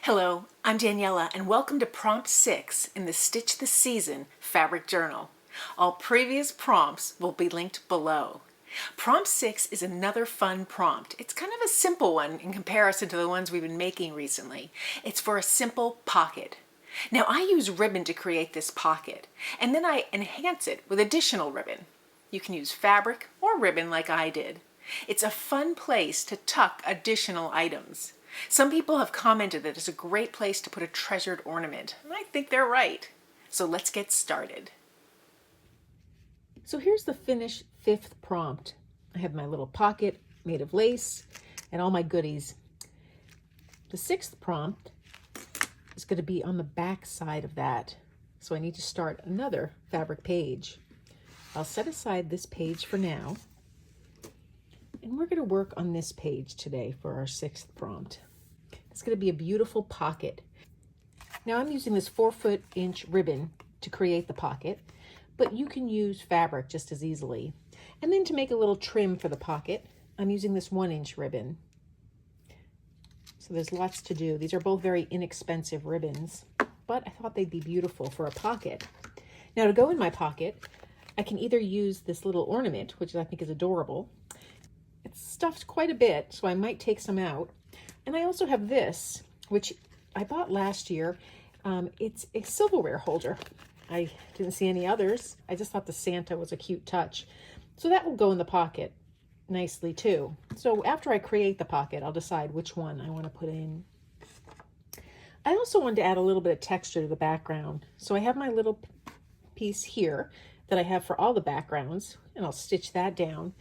Hello, I'm Daniela and welcome to Prompt 6 in the Stitch This Season Fabric Journal. All previous prompts will be linked below. Prompt 6 is another fun prompt. It's kind of a simple one in comparison to the ones we've been making recently. It's for a simple pocket. Now I use ribbon to create this pocket, and then I enhance it with additional ribbon. You can use fabric or ribbon like I did. It's a fun place to tuck additional items. Some people have commented that it's a great place to put a treasured ornament, and I think they're right. So let's get started. So here's the finished 5th prompt. I have my little pocket made of lace and all my goodies. The 6th prompt is going to be on the back side of that. So I need to start another fabric page. I'll set aside this page for now. And we're going to work on this page today for our 6th prompt. It's going to be a beautiful pocket. Now I'm using this 4" ribbon to create the pocket, but you can use fabric just as easily. And then to make a little trim for the pocket, I'm using this 1" ribbon. So there's lots to do. These are both very inexpensive ribbons, but I thought they'd be beautiful for a pocket. Now to go in my pocket, I can either use this little ornament, which I think is adorable. It's stuffed quite a bit, so I might take some out. And I also have this, which I bought last year. It's a silverware holder. I didn't see any others. I just thought the Santa was a cute touch. So that will go in the pocket nicely too. So after I create the pocket, I'll decide which one I want to put in. I also wanted to add a little bit of texture to the background. So I have my little piece here that I have for all the backgrounds, and I'll stitch that down.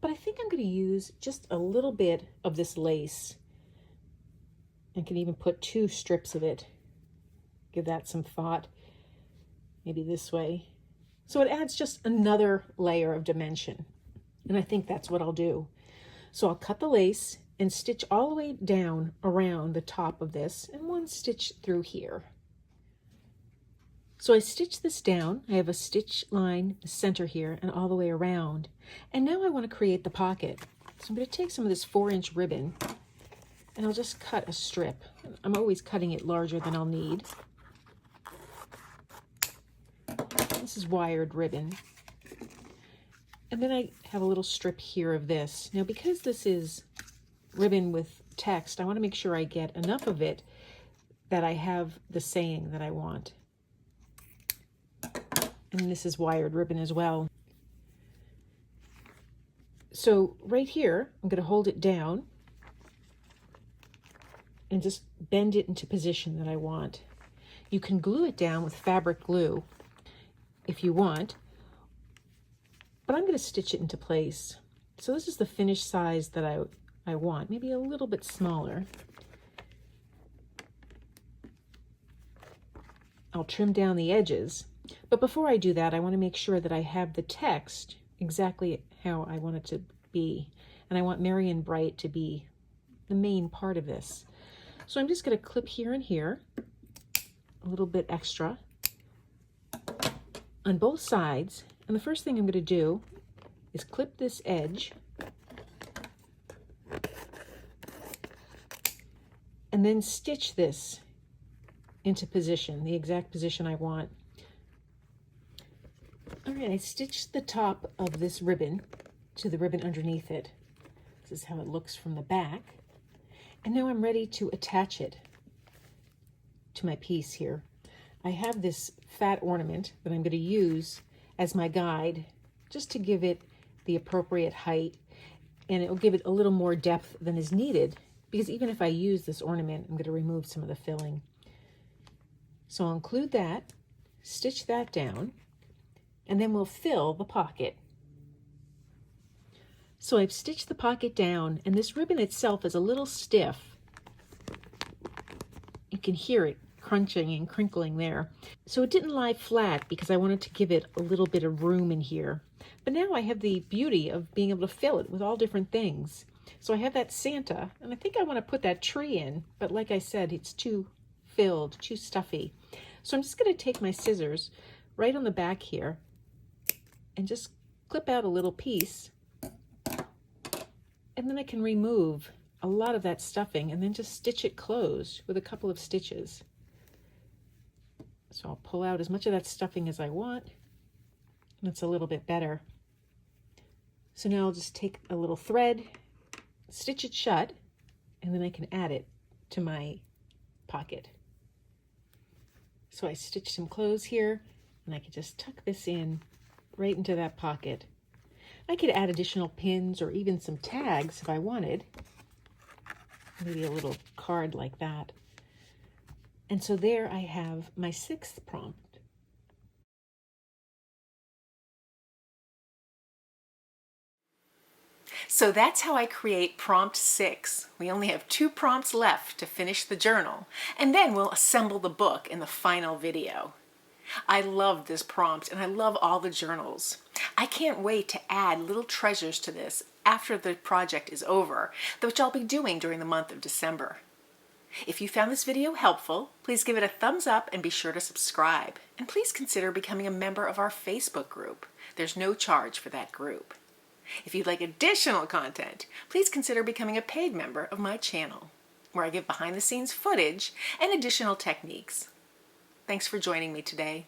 But I think I'm going to use just a little bit of this lace. I can even put 2 strips of it. Give that some thought. Maybe this way. So it adds just another layer of dimension. And I think that's what I'll do. So I'll cut the lace and stitch all the way down around the top of this and 1 stitch through here. So I stitch this down. I have a stitch line center here and all the way around. And now I want to create the pocket. So I'm going to take some of this 4" ribbon and I'll just cut a strip. I'm always cutting it larger than I'll need. This is wired ribbon. And then I have a little strip here of this. Now because this is ribbon with text, I want to make sure I get enough of it that I have the saying that I want. And this is wired ribbon as well. So right here, I'm going to hold it down and just bend it into position that I want. You can glue it down with fabric glue if you want, but I'm going to stitch it into place. So this is the finished size that I want, maybe a little bit smaller. I'll trim down the edges. But before I do that, I want to make sure that I have the text exactly how I want it to be. And I want Merry and Bright to be the main part of this. So I'm just going to clip here and here, a little bit extra on both sides. And the first thing I'm going to do is clip this edge and then stitch this into position, the exact position I want. All right, I stitched the top of this ribbon to the ribbon underneath it. This is how it looks from the back. And now I'm ready to attach it to my piece here. I have this fat ornament that I'm going to use as my guide just to give it the appropriate height, and it will give it a little more depth than is needed, because even if I use this ornament, I'm going to remove some of the filling. So I'll include that, stitch that down, and then we'll fill the pocket. So I've stitched the pocket down, and this ribbon itself is a little stiff. You can hear it crunching and crinkling there. So it didn't lie flat because I wanted to give it a little bit of room in here. But now I have the beauty of being able to fill it with all different things. So I have that Santa, and I think I want to put that tree in, but like I said, it's too filled, too stuffy. So I'm just going to take my scissors right on the back here and just clip out a little piece, and then I can remove a lot of that stuffing and then just stitch it closed with a couple of stitches. So I'll pull out as much of that stuffing as I want. That's a little bit better. So now I'll just take a little thread, stitch it shut, and then I can add it to my pocket. So I stitched some clothes here, and I can just tuck this in right into that pocket. I could add additional pins or even some tags if I wanted. Maybe a little card like that. And so there I have my 6th prompt. So that's how I create prompt 6. We only have 2 prompts left to finish the journal, and then we'll assemble the book in the final video. I love this prompt and I love all the journals. I can't wait to add little treasures to this after the project is over, which I'll be doing during the month of December. If you found this video helpful, please give it a thumbs up and be sure to subscribe. And please consider becoming a member of our Facebook group. There's no charge for that group. If you'd like additional content, please consider becoming a paid member of my channel, where I give behind-the-scenes footage and additional techniques. Thanks for joining me today.